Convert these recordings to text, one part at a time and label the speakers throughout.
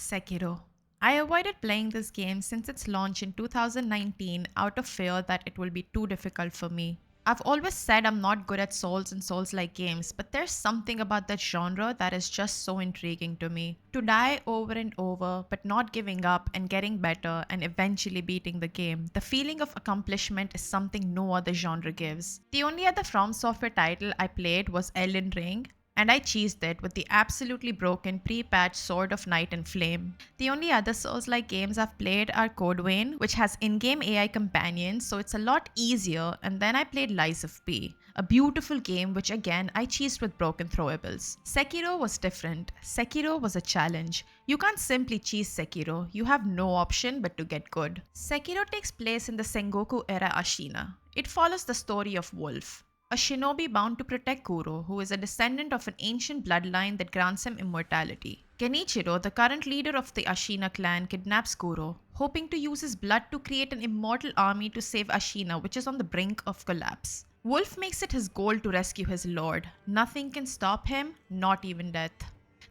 Speaker 1: Sekiro. I avoided playing this game since its launch in 2019 out of fear that it will be too difficult for me. I've always said I'm not good at Souls and Souls-like games, but there's something about that genre that is just so intriguing to me. To die over and over, but not giving up and getting better and eventually beating the game, the feeling of accomplishment is something no other genre gives. The only other From Software title I played was Elden Ring, and I cheesed it with the absolutely broken pre-patch Sword of Night and Flame. The only other Souls-like games I've played are Code Vein, which has in-game AI companions, so it's a lot easier, and then I played Lies of P, a beautiful game which again I cheesed with broken throwables. Sekiro was different. Sekiro was a challenge. You can't simply cheese Sekiro, you have no option but to get good. Sekiro takes place in the Sengoku era Ashina. It follows the story of Wolf, a shinobi bound to protect Kuro, who is a descendant of an ancient bloodline that grants him immortality. Genichiro, the current leader of the Ashina clan, kidnaps Kuro, hoping to use his blood to create an immortal army to save Ashina, which is on the brink of collapse. Wolf makes it his goal to rescue his lord. Nothing can stop him, not even death.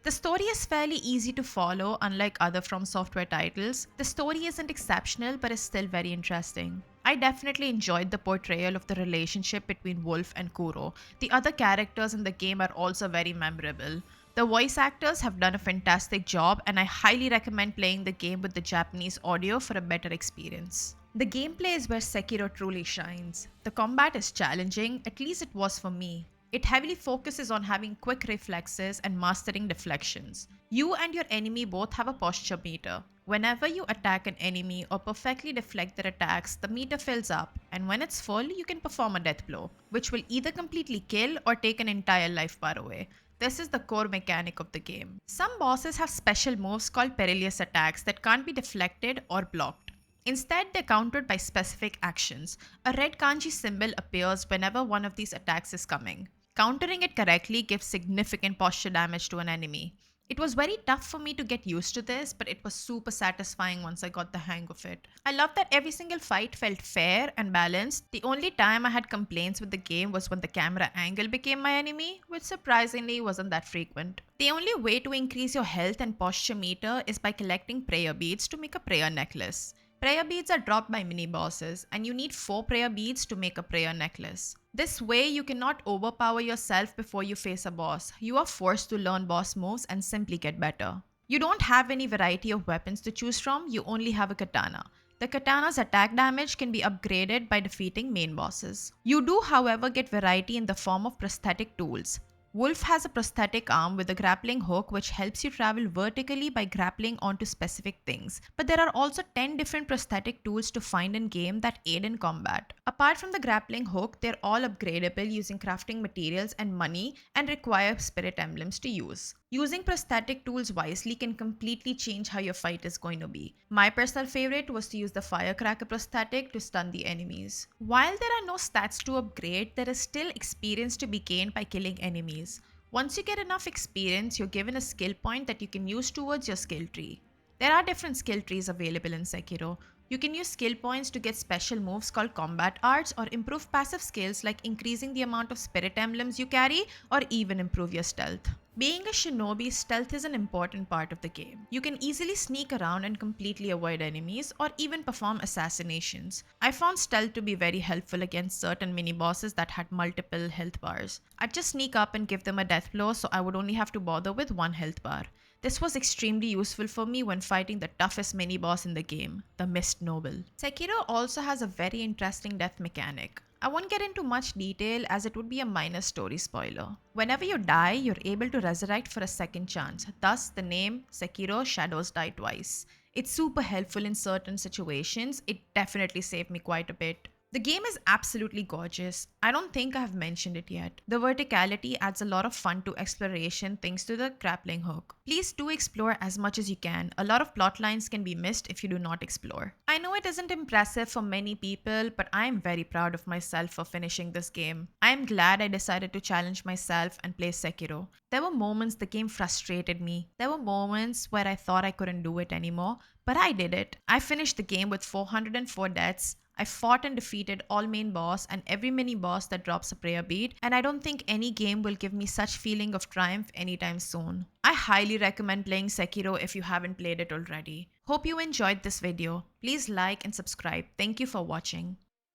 Speaker 1: The story is fairly easy to follow, unlike other From Software titles. The story isn't exceptional, but is still very interesting. I definitely enjoyed the portrayal of the relationship between Wolf and Kuro. The other characters in the game are also very memorable. The voice actors have done a fantastic job, and I highly recommend playing the game with the Japanese audio for a better experience. The gameplay is where Sekiro truly shines. The combat is challenging, at least it was for me. It heavily focuses on having quick reflexes and mastering deflections. You and your enemy both have a posture meter. Whenever you attack an enemy or perfectly deflect their attacks, the meter fills up, and when it's full, you can perform a death blow, which will either completely kill or take an entire life bar away. This is the core mechanic of the game. Some bosses have special moves called perilous attacks that can't be deflected or blocked. Instead, they're countered by specific actions. A red kanji symbol appears whenever one of these attacks is coming. Countering it correctly gives significant posture damage to an enemy. It was very tough for me to get used to this, but it was super satisfying once I got the hang of it. I love that every single fight felt fair and balanced. The only time I had complaints with the game was when the camera angle became my enemy, which surprisingly wasn't that frequent. The only way to increase your health and posture meter is by collecting prayer beads to make a prayer necklace. Prayer beads are dropped by mini-bosses, and you need 4 prayer beads to make a prayer necklace. This way, you cannot overpower yourself before you face a boss. You are forced to learn boss moves and simply get better. You don't have any variety of weapons to choose from, you only have a katana. The katana's attack damage can be upgraded by defeating main bosses. You do, however, get variety in the form of prosthetic tools. Wolf has a prosthetic arm with a grappling hook which helps you travel vertically by grappling onto specific things. But there are also 10 different prosthetic tools to find in game that aid in combat. Apart from the grappling hook, they're all upgradable using crafting materials and money and require spirit emblems to use. Using prosthetic tools wisely can completely change how your fight is going to be. My personal favorite was to use the firecracker prosthetic to stun the enemies. While there are no stats to upgrade, there is still experience to be gained by killing enemies. Once you get enough experience, you're given a skill point that you can use towards your skill tree. There are different skill trees available in Sekiro. You can use skill points to get special moves called combat arts or improve passive skills like increasing the amount of spirit emblems you carry or even improve your stealth. Being a shinobi, stealth is an important part of the game. You can easily sneak around and completely avoid enemies or even perform assassinations. I found stealth to be very helpful against certain mini-bosses that had multiple health bars. I'd just sneak up and give them a death blow so I would only have to bother with 1 health bar. This was extremely useful for me when fighting the toughest mini-boss in the game, the Mist Noble. Sekiro also has a very interesting death mechanic. I won't get into much detail as it would be a minor story spoiler. Whenever you die, you're able to resurrect for a second chance, thus the name Sekiro Shadows Die Twice. It's super helpful in certain situations, it definitely saved me quite a bit. The game is absolutely gorgeous. I don't think I have mentioned it yet. The verticality adds a lot of fun to exploration thanks to the grappling hook. Please do explore as much as you can. A lot of plot lines can be missed if you do not explore. I know it isn't impressive for many people, but I am very proud of myself for finishing this game. I am glad I decided to challenge myself and play Sekiro. There were moments the game frustrated me. There were moments where I thought I couldn't do it anymore, but I did it. I finished the game with 404 deaths. I fought and defeated all main boss and every mini boss that drops a prayer bead, and I don't think any game will give me such feeling of triumph anytime soon. I highly recommend playing Sekiro if you haven't played it already. Hope you enjoyed this video. Please like and subscribe. Thank you for watching.